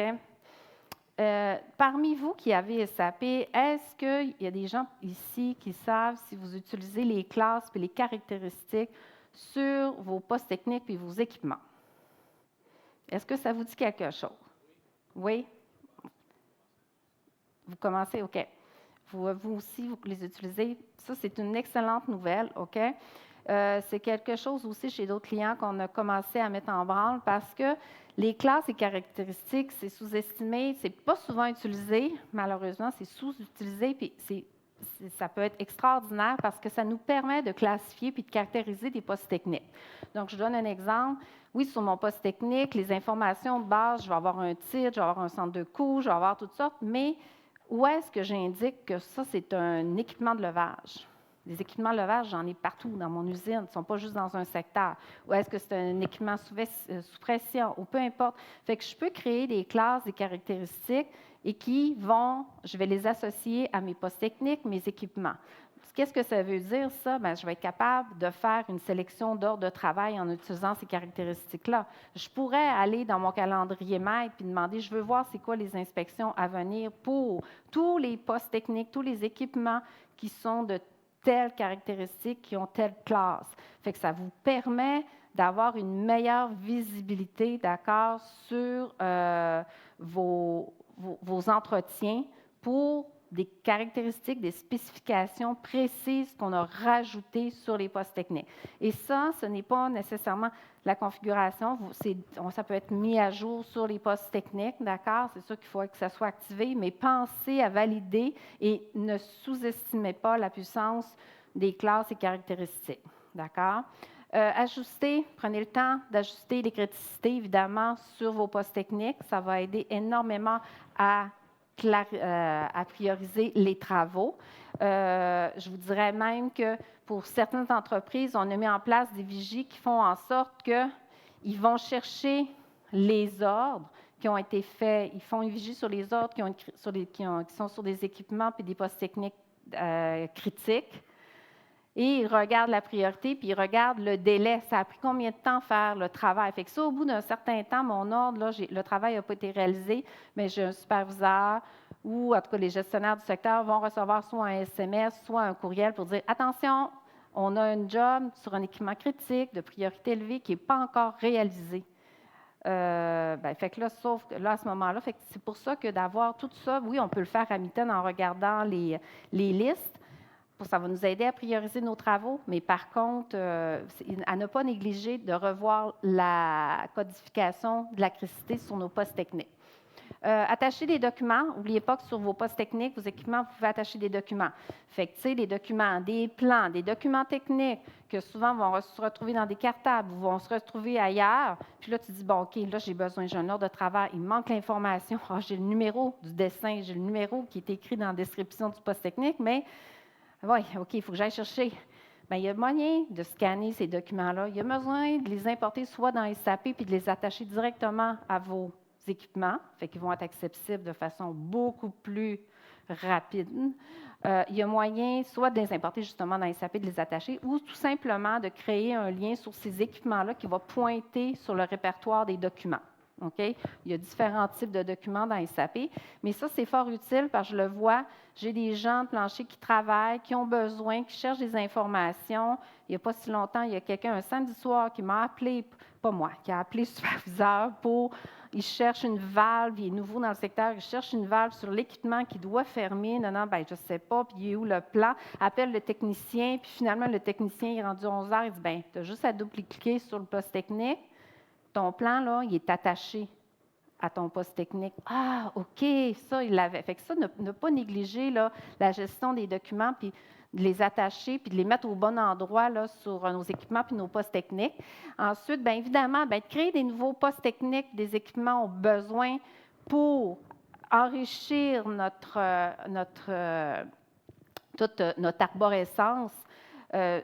Parmi vous qui avez SAP, est-ce qu'il y a des gens ici qui savent si vous utilisez les classes et les caractéristiques sur vos postes techniques et vos équipements? Est-ce que ça vous dit quelque chose? Oui? Vous commencez? OK. Vous aussi, vous les utilisez. Ça, c'est une excellente nouvelle, OK? C'est quelque chose aussi chez d'autres clients qu'on a commencé à mettre en branle parce que les classes et caractéristiques, c'est sous-estimé, c'est pas souvent utilisé, malheureusement, c'est sous-utilisé, puis ça peut être extraordinaire parce que ça nous permet de classifier puis de caractériser des postes techniques. Donc, je donne un exemple. Oui, sur mon poste technique, les informations de base, je vais avoir un titre, je vais avoir un centre de coût, je vais avoir toutes sortes, mais où est-ce que j'indique que ça, c'est un équipement de levage? Les équipements de levage, j'en ai partout dans mon usine, ils ne sont pas juste dans un secteur. Ou est-ce que c'est un équipement sous pression, ou peu importe. Fait que je peux créer des classes, des caractéristiques, et je vais les associer à mes postes techniques, mes équipements. Qu'est-ce que ça veut dire, ça? Bien, je vais être capable de faire une sélection d'ordres de travail en utilisant ces caractéristiques-là. Je pourrais aller dans mon calendrier maître et demander, je veux voir c'est quoi les inspections à venir pour tous les postes techniques, tous les équipements qui sont de telles caractéristiques, qui ont telle classe. Fait que ça vous permet d'avoir une meilleure visibilité, d'accord, sur vos entretiens pour des caractéristiques, des spécifications précises qu'on a rajoutées sur les postes techniques. Et ça, ce n'est pas nécessairement la configuration. Ça peut être mis à jour sur les postes techniques, d'accord? C'est sûr qu'il faut que ça soit activé, mais pensez à valider et ne sous-estimez pas la puissance des classes et caractéristiques, d'accord? Ajustez, prenez le temps d'ajuster les criticités, évidemment, sur vos postes techniques. Ça va aider énormément à prioriser les travaux. Je vous dirais même que pour certaines entreprises, on a mis en place des vigies qui font en sorte qu'ils vont chercher les ordres qui ont été faits. Ils font une vigie sur les ordres qui sont sur des équipements et des postes techniques critiques. Et ils regardent la priorité, puis ils regardent le délai. Ça a pris combien de temps faire le travail? Fait que ça, au bout d'un certain temps, mon ordre, là, le travail n'a pas été réalisé, mais j'ai un superviseur ou, en tout cas, les gestionnaires du secteur vont recevoir soit un SMS, soit un courriel pour dire « Attention, on a un job sur un équipement critique de priorité élevée qui n'est pas encore réalisé. » Fait que là, sauf que là, à ce moment-là, c'est pour ça que d'avoir tout ça, oui, on peut le faire à mi-temps en regardant les listes. Ça va nous aider à prioriser nos travaux, mais par contre, à ne pas négliger de revoir la codification de la criticité sur nos postes techniques. Attacher des documents. N'oubliez pas que sur vos postes techniques, vos équipements, vous pouvez attacher des documents. Fait que, tu sais, des documents, des plans, des documents techniques que souvent vont se retrouver dans des cartables ou vont se retrouver ailleurs. Puis là, tu dis, bon, OK, là, j'ai un ordre de travail, il me manque l'information. Ah, j'ai le numéro du dessin, j'ai le numéro qui est écrit dans la description du poste technique, mais oui, OK, il faut que j'aille chercher. Bien, il y a moyen de scanner ces documents-là. Il y a besoin de les importer soit dans SAP puis de les attacher directement à vos équipements, fait qu'ils vont être accessibles de façon beaucoup plus rapide. Il y a moyen soit de les importer justement dans SAP, de les attacher, ou tout simplement de créer un lien sur ces équipements-là qui va pointer sur le répertoire des documents. Okay? Il y a différents types de documents dans SAP, mais ça, c'est fort utile parce que je le vois, j'ai des gens de plancher qui travaillent, qui ont besoin, qui cherchent des informations. Il n'y a pas si longtemps, il y a quelqu'un un samedi soir qui m'a appelé, pas moi, qui a appelé le superviseur il cherche une valve, il est nouveau dans le secteur, il cherche une valve sur l'équipement qui doit fermer. Non, ben je ne sais pas, puis il est où le plan? Appelle le technicien, puis finalement, le technicien est rendu 11 heures, il dit, bien, tu as juste à double-cliquer sur le poste technique. Ton plan, là, il est attaché à ton poste technique. Ah, OK, ça, il l'avait. Fait que ça, ne pas négliger là, la gestion des documents, puis de les attacher, puis de les mettre au bon endroit là, sur nos équipements puis nos postes techniques. Ensuite, bien évidemment, de créer des nouveaux postes techniques, des équipements au besoin pour enrichir toute notre arborescence.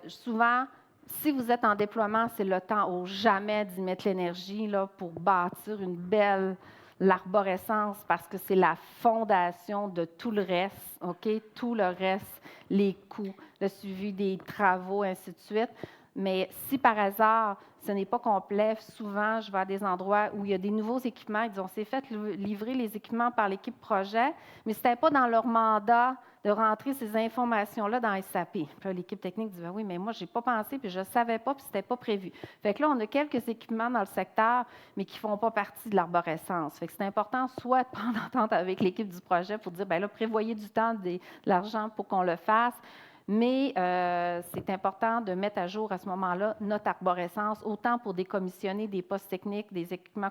Souvent, si vous êtes en déploiement, c'est le temps ou jamais d'y mettre l'énergie là, pour bâtir une belle l'arborescence parce que c'est la fondation de tout le reste, OK? Tout le reste, les coûts, le suivi des travaux, ainsi de suite. Mais si par hasard, ce n'est pas complet, souvent, je vais à des endroits où il y a des nouveaux équipements. Ils disent, on s'est fait livrer les équipements par l'équipe projet, mais ce n'était pas dans leur mandat de rentrer ces informations-là dans SAP. Puis l'équipe technique dit, oui, mais moi, je n'ai pas pensé, puis je ne savais pas, puis ce n'était pas prévu. Fait que là, on a quelques équipements dans le secteur, mais qui ne font pas partie de l'arborescence. Fait que c'est important soit de prendre entente avec l'équipe du projet pour dire, bien là, prévoyez du temps, de l'argent pour qu'on le fasse. Mais c'est important de mettre à jour à ce moment-là notre arborescence, autant pour décommissionner des postes techniques, des équipements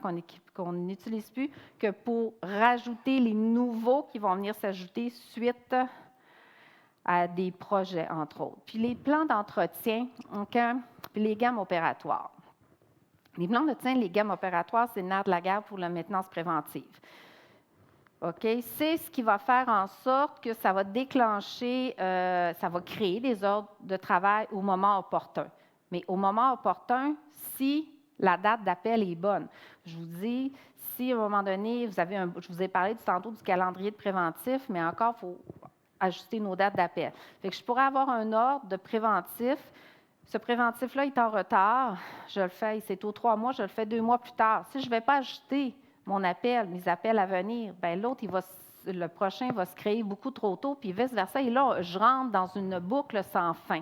qu'on n'utilise plus, que pour rajouter les nouveaux qui vont venir s'ajouter suite à des projets, entre autres. Puis les plans d'entretien, puis les gammes opératoires. Les plans d'entretien, les gammes opératoires, c'est le nerf de la guerre pour la maintenance préventive. OK? C'est ce qui va faire en sorte que ça va déclencher, ça va créer des ordres de travail au moment opportun. Mais au moment opportun, si la date d'appel est bonne. Je vous dis, si à un moment donné, je vous ai parlé tantôt du calendrier de préventif, mais encore, il faut ajuster nos dates d'appel. Fait que je pourrais avoir un ordre de préventif. Ce préventif-là est en retard. Je le fais, c'est aux 3 mois, je le fais 2 mois plus tard. Si je ne vais pas ajuster mes appels à venir, bien l'autre, le prochain va se créer beaucoup trop tôt, puis vice-versa. Et là, je rentre dans une boucle sans fin.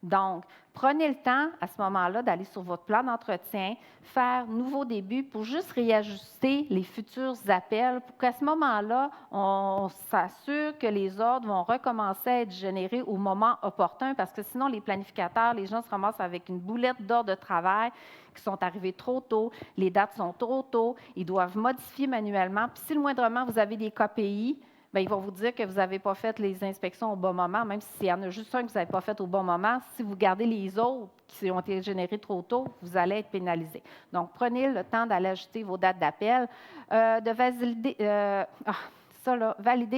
Donc, prenez le temps à ce moment-là d'aller sur votre plan d'entretien, faire nouveau début pour juste réajuster les futurs appels pour qu'à ce moment-là, on s'assure que les ordres vont recommencer à être générés au moment opportun parce que sinon, les planificateurs, les gens se ramassent avec une boulette d'ordre de travail qui sont arrivés trop tôt, les dates sont trop tôt, ils doivent modifier manuellement. Puis si le moindrement, vous avez des KPI, bien, ils vont vous dire que vous n'avez pas fait les inspections au bon moment, même s'il y en a juste un que vous n'avez pas fait au bon moment. Si vous gardez les autres qui ont été générés trop tôt, vous allez être pénalisé. Donc, prenez le temps d'aller ajouter vos dates d'appel, valider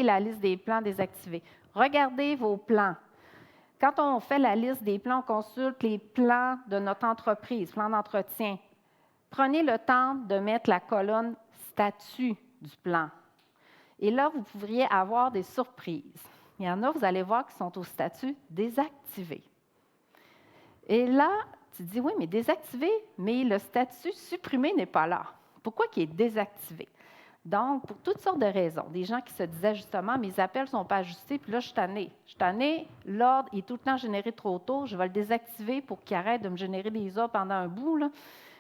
la liste des plans désactivés. Regardez vos plans. Quand on fait la liste des plans, on consulte les plans de notre entreprise, plan d'entretien. Prenez le temps de mettre la colonne statut du plan. Et là, vous pourriez avoir des surprises. Il y en a, vous allez voir, qui sont au statut désactivé. Et là, tu dis, oui, mais désactivé, mais le statut supprimé n'est pas là. Pourquoi il est désactivé? Donc, pour toutes sortes de raisons. Des gens qui se disaient justement, mes appels ne sont pas ajustés, puis là, je suis tannée. Je suis tannée, l'ordre est tout le temps généré trop tôt, je vais le désactiver pour qu'il arrête de me générer des ordres pendant un bout. Là.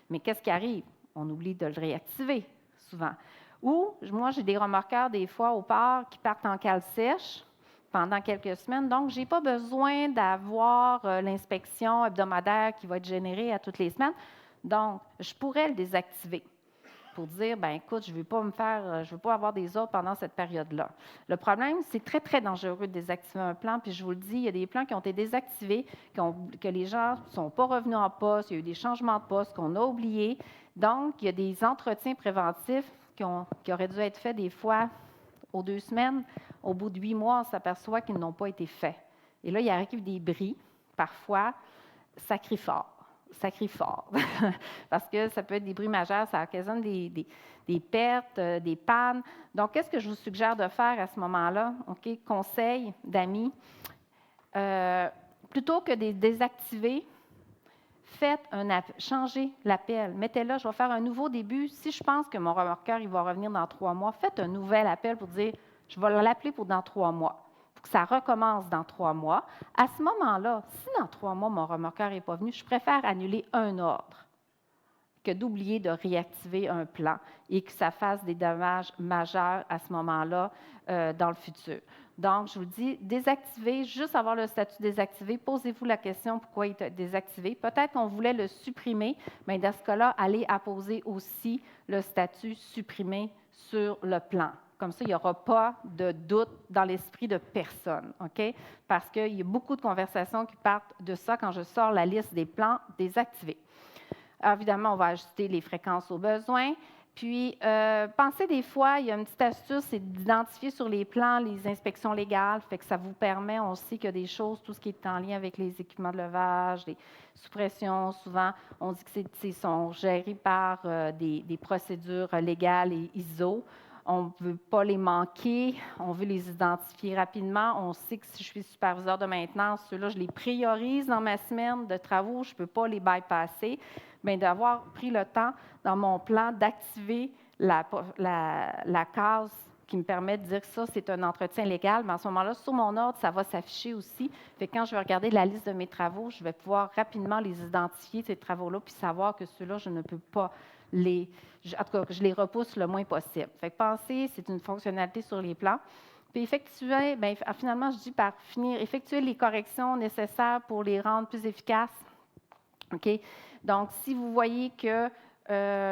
Mais qu'est-ce qui arrive? On oublie de le réactiver, souvent. Ou, moi, j'ai des remorqueurs, des fois, au port, qui partent en cale sèche pendant quelques semaines. Donc, je n'ai pas besoin d'avoir l'inspection hebdomadaire qui va être générée à toutes les semaines. Donc, je pourrais le désactiver pour dire, bien, écoute, je ne veux pas avoir des ordres pendant cette période-là. Le problème, c'est très, très dangereux de désactiver un plan. Puis, je vous le dis, il y a des plans qui ont été désactivés, que les gens ne sont pas revenus en poste, il y a eu des changements de poste qu'on a oubliés. Donc, il y a des entretiens préventifs qui auraient dû être faits des fois aux 2 semaines. Au bout de 8 mois, on s'aperçoit qu'ils n'ont pas été faits. Et là, il arrive des bris, parfois, ça crie fort. Parce que ça peut être des bris majeurs, ça occasionne des pertes, des pannes. Donc, qu'est-ce que je vous suggère de faire à ce moment-là? OK, conseil d'amis. Plutôt que de désactiver, changez l'appel. Mettez-là, je vais faire un nouveau début. Si je pense que mon remorqueur il va revenir dans 3 mois, faites un nouvel appel pour dire, je vais l'appeler pour dans 3 mois. Pour que ça recommence dans 3 mois. À ce moment-là, si dans 3 mois, mon remorqueur n'est pas venu, je préfère annuler un ordre que d'oublier de réactiver un plan et que ça fasse des dommages majeurs à ce moment-là dans le futur. Donc, je vous dis, désactiver, juste avoir le statut désactivé, posez-vous la question pourquoi il est désactivé. Peut-être qu'on voulait le supprimer, mais dans ce cas-là, allez apposer aussi le statut supprimé sur le plan. Comme ça, il n'y aura pas de doute dans l'esprit de personne, OK? Parce qu'il y a beaucoup de conversations qui partent de ça quand je sors la liste des plans désactivés. Alors, évidemment, on va ajuster les fréquences aux besoins. Puis, pensez des fois, il y a une petite astuce, c'est d'identifier sur les plans les inspections légales. Fait que ça vous permet, on sait qu'il y a des choses, tout ce qui est en lien avec les équipements de levage, les sous-pressions, souvent, on dit que sont gérés par des procédures légales et ISO. On ne veut pas les manquer, on veut les identifier rapidement. On sait que si je suis superviseur de maintenance, ceux-là, je les priorise dans ma semaine de travaux, je ne peux pas les bypasser. Bien, d'avoir pris le temps dans mon plan d'activer la case qui me permet de dire que ça, c'est un entretien légal. Mais à ce moment-là, sur mon ordre, ça va s'afficher aussi. Fait que quand je vais regarder la liste de mes travaux, je vais pouvoir rapidement les identifier, ces travaux-là, puis savoir que ceux-là, je ne peux pas en tout cas, je les repousse le moins possible. Fait que penser, c'est une fonctionnalité sur les plans. Puis effectuer, bien, finalement, je dis par finir, effectuer les corrections nécessaires pour les rendre plus efficaces. OK? Donc, si vous voyez que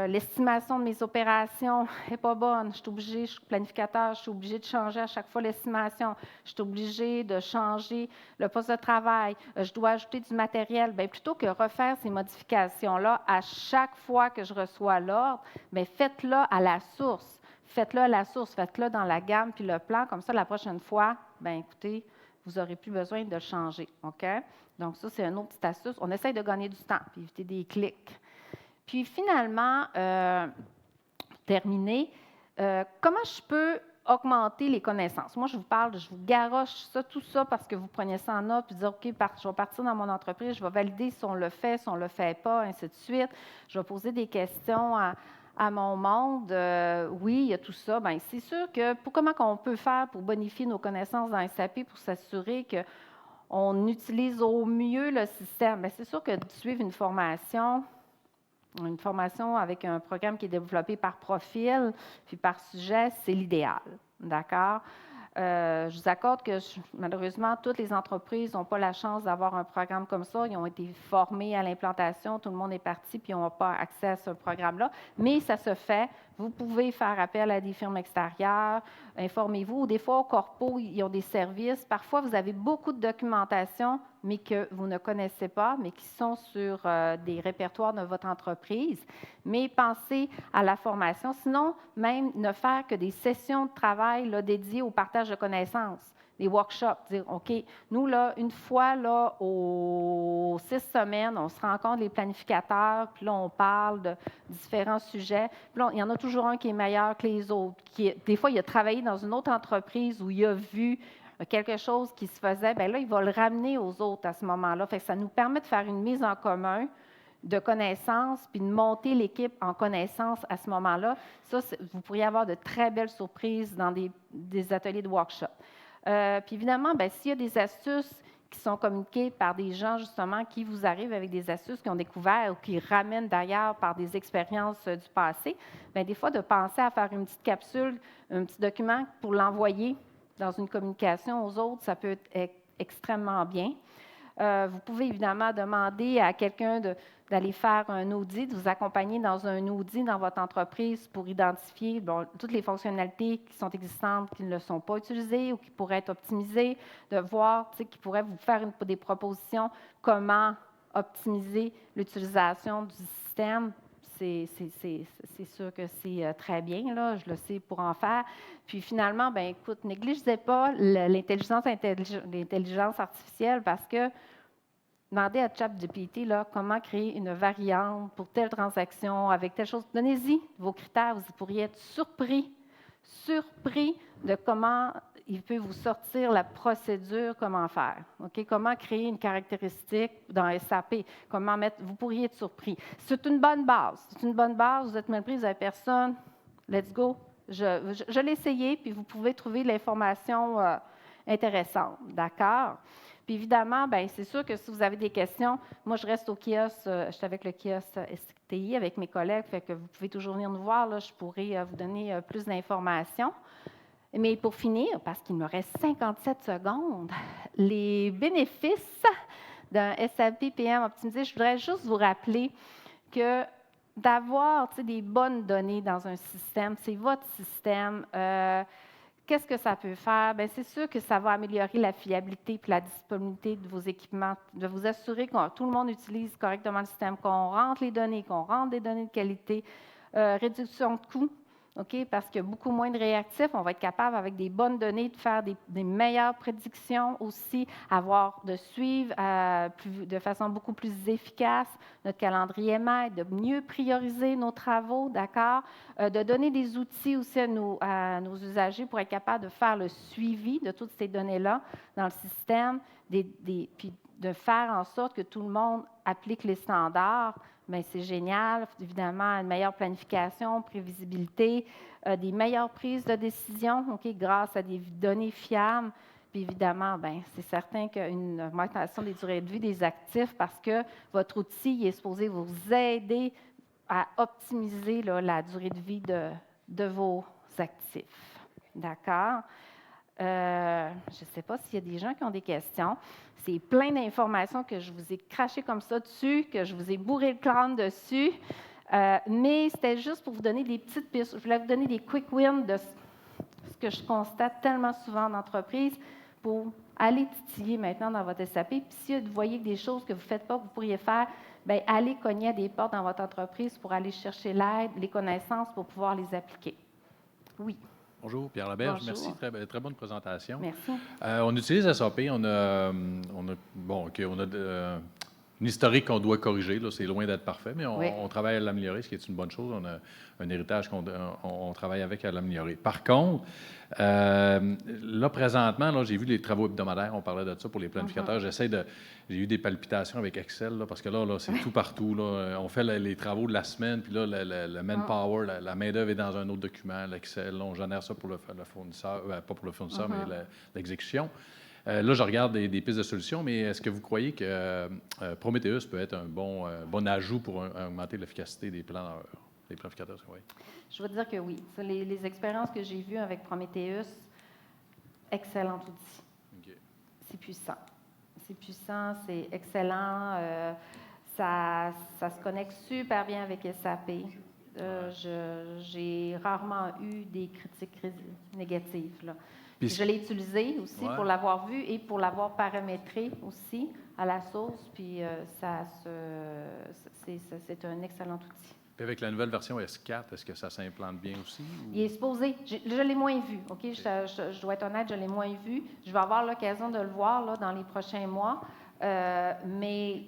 l'estimation de mes opérations n'est pas bonne, je suis obligée, je suis planificateur, je suis obligée de changer à chaque fois l'estimation, je suis obligée de changer le poste de travail, je dois ajouter du matériel, bien, plutôt que refaire ces modifications-là à chaque fois que je reçois l'ordre, bien, faites-le à la source. Faites-le à la source, faites-le dans la gamme puis le plan, comme ça, la prochaine fois, bien, écoutez, vous n'aurez plus besoin de le changer. OK? Donc, ça, c'est une autre petite astuce. On essaye de gagner du temps puis éviter des clics. Puis finalement, terminer, comment je peux augmenter les connaissances? Moi, je vous garoche ça, tout ça parce que vous prenez ça en note puis dire, OK, je vais partir dans mon entreprise, je vais valider si on le fait, si on ne le fait pas, ainsi de suite. Je vais poser des questions à mon monde. Oui, il y a tout ça. Bien, c'est sûr que comment on peut faire pour bonifier nos connaissances dans SAP pour s'assurer que on utilise au mieux le système. Bien, c'est sûr que de suivre une formation avec un programme qui est développé par profil puis par sujet, c'est l'idéal. D'accord? Je vous accorde que malheureusement, toutes les entreprises n'ont pas la chance d'avoir un programme comme ça. Ils ont été formés à l'implantation, tout le monde est parti, puis ils n'ont pas accès à ce programme-là. Mais ça se fait. Vous pouvez faire appel à des firmes extérieures, informez-vous. Des fois, au corpo, ils ont des services. Parfois, vous avez beaucoup de documentation, mais que vous ne connaissez pas, mais qui sont sur des répertoires de votre entreprise. Mais pensez à la formation. Sinon, même ne faire que des sessions de travail là, dédiées au partage de connaissances, des workshops. Dire, OK, nous, là, une fois là, aux 6 semaines, on se rencontre les planificateurs, puis là, on parle de différents sujets. Puis là, il y en a toujours un qui est meilleur que les autres. Des fois, il a travaillé dans une autre entreprise où il a vu quelque chose qui se faisait, bien là, il va le ramener aux autres à ce moment-là. Fait que ça nous permet de faire une mise en commun de connaissances, puis de monter l'équipe en connaissances à ce moment-là. Ça, vous pourriez avoir de très belles surprises dans des ateliers de workshop. Puis évidemment, bien, s'il y a des astuces qui sont communiquées par des gens, justement, qui vous arrivent avec des astuces qu'ils ont découvertes ou qui ramènent d'ailleurs par des expériences du passé, bien, des fois, de penser à faire une petite capsule, un petit document pour l'envoyer dans une communication aux autres, ça peut être extrêmement bien. Vous pouvez évidemment demander à quelqu'un d'aller faire un audit, de vous accompagner dans un audit dans votre entreprise pour identifier toutes les fonctionnalités qui sont existantes, qui ne sont pas utilisées ou qui pourraient être optimisées, de voir, qui pourraient vous faire des propositions comment optimiser l'utilisation du système. C'est sûr que c'est très bien, là, je le sais pour en faire. Puis finalement, bien, écoute, négligez pas l'intelligence artificielle parce que demandez à ChatGPT là, comment créer une variante pour telle transaction avec telle chose. Donnez-y vos critères, vous pourriez être surpris de comment il peut vous sortir la procédure, comment faire. OK? Comment créer une caractéristique dans SAP, comment mettre, vous pourriez être surpris. C'est une bonne base. C'est une bonne base, vous êtes mal pris, vous n'avez personne. Let's go. Je l'ai essayé, puis vous pouvez trouver l'information intéressante. D'accord? Puis évidemment, bien, c'est sûr que si vous avez des questions, moi, je reste au kiosque, je suis avec le kiosque STI, avec mes collègues, fait que vous pouvez toujours venir nous voir, là, je pourrais vous donner plus d'informations. Mais pour finir, parce qu'il me reste 57 secondes, les bénéfices d'un SAP PM optimisé, je voudrais juste vous rappeler que d'avoir des bonnes données dans un système, c'est votre système. Qu'est-ce que ça peut faire? Bien, c'est sûr que ça va améliorer la fiabilité et la disponibilité de vos équipements, de vous assurer que tout le monde utilise correctement le système, qu'on rentre les données, qu'on rentre des données de qualité, réduction de coûts. OK? Parce qu'il y a beaucoup moins de réactifs, on va être capable, avec des bonnes données, de faire des meilleures prédictions aussi, de suivre de façon beaucoup plus efficace notre calendrier maître, de mieux prioriser nos travaux, d'accord? De donner des outils aussi à nos usagers pour être capable de faire le suivi de toutes ces données-là dans le système, puis de faire en sorte que tout le monde applique les standards. Bien, c'est génial. Évidemment, une meilleure planification, prévisibilité, des meilleures prises de décision, grâce à des données fiables. Puis évidemment, bien, c'est certain qu'une augmentation des durées de vie des actifs parce que votre outil est supposé vous aider à optimiser là, la durée de vie de vos actifs. D'accord? Je ne sais pas s'il y a des gens qui ont des questions. C'est plein d'informations que je vous ai crachées comme ça dessus, que je vous ai bourré le crâne dessus. Mais c'était juste pour vous donner des petites pistes. Je voulais vous donner des quick wins de ce que je constate tellement souvent en entreprise pour aller titiller maintenant dans votre SAP. Puis si vous voyez des choses que vous ne faites pas, que vous pourriez faire, bien, allez cogner à des portes dans votre entreprise pour aller chercher l'aide, les connaissances pour pouvoir les appliquer. Oui. Bonjour, Pierre Laberge. Bonjour. Merci. Très bonne présentation. Merci. On utilise SAP. On a une historique qu'on doit corriger. Là, c'est loin d'être parfait, mais on travaille à l'améliorer, ce qui est une bonne chose. On a un héritage qu'on travaille avec à l'améliorer. Par contre, là, présentement, là, j'ai vu les travaux hebdomadaires. On parlait de ça pour les planificateurs. J'ai eu des palpitations avec Excel, là, parce que là c'est tout partout. Là. On fait les travaux de la semaine, puis là, le manpower, la main-d'œuvre est dans un autre document, l'Excel. On génère ça pour le fournisseur, pas pour le fournisseur, mais l'exécution. Là, je regarde des pistes de solutions, mais est-ce que vous croyez que Prometheus peut être un bon ajout pour augmenter l'efficacité des planificateurs? Oui. Je veux dire que oui. Les expériences que j'ai vues avec Prometheus, excellent outil. Okay. C'est puissant. C'est puissant, c'est excellent. Ça se connecte super bien avec SAP. J'ai rarement eu des critiques négatives, là. Je l'ai utilisé aussi pour l'avoir vu et pour l'avoir paramétré aussi à la source. Puis c'est un excellent outil. Puis avec la nouvelle version S4, est-ce que ça s'implante bien aussi? Ou... Il est supposé. Je l'ai moins vu. OK? Je dois être honnête, je l'ai moins vu. Je vais avoir l'occasion de le voir là, dans les prochains mois. Mais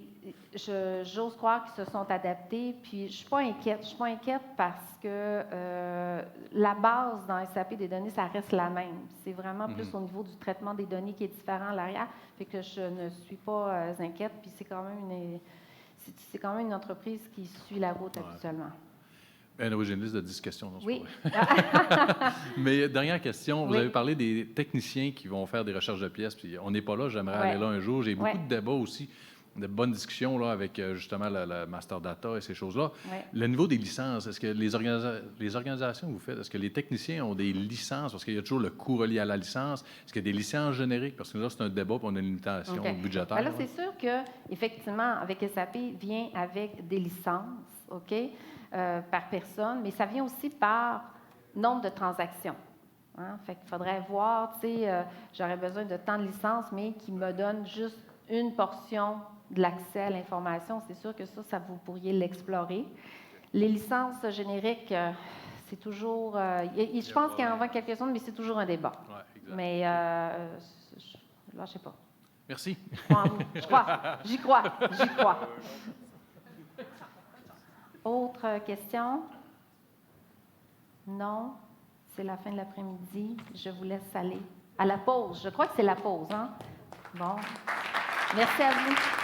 j'ose croire qu'ils se sont adaptés. Puis je ne suis pas inquiète. Je ne suis pas inquiète parce que la base dans SAP des données, ça reste la même. C'est vraiment plus au niveau du traitement des données qui est différent à l'arrière. Fait que je ne suis pas inquiète. Puis c'est quand même une entreprise qui suit la route habituellement. Oui, j'ai une liste de 10 questions. Non, oui. Mais dernière question, vous avez parlé des techniciens qui vont faire des recherches de pièces, puis on n'est pas là, j'aimerais aller là un jour. J'ai beaucoup de débats aussi, de bonnes discussions là, avec justement la master data et ces choses-là. Le niveau des licences, est-ce que les organisations que vous faites, est-ce que les techniciens ont des licences? Parce qu'il y a toujours le coût relié à la licence. Est-ce qu'il y a des licences génériques? Parce que là, c'est un débat, puis on a une limitation budgétaire. Ben là, c'est sûr qu'effectivement, avec SAP, vient avec des licences, OK? Par personne, mais ça vient aussi par nombre de transactions. Hein? Fait qu'il faudrait voir, tu sais, j'aurais besoin de tant de licences, mais qui me donne juste une portion de l'accès à l'information. C'est sûr que ça, vous pourriez l'explorer. Les licences génériques, c'est toujours... je pense qu'il y en a quelques-unes, mais c'est toujours un débat. Ouais, exact. Mais là, je ne sais pas. Merci. Je crois en vous. J'y crois. Autre question? Non? C'est la fin de l'après-midi. Je vous laisse aller à la pause. Je crois que c'est la pause, hein? Bon. Merci à vous.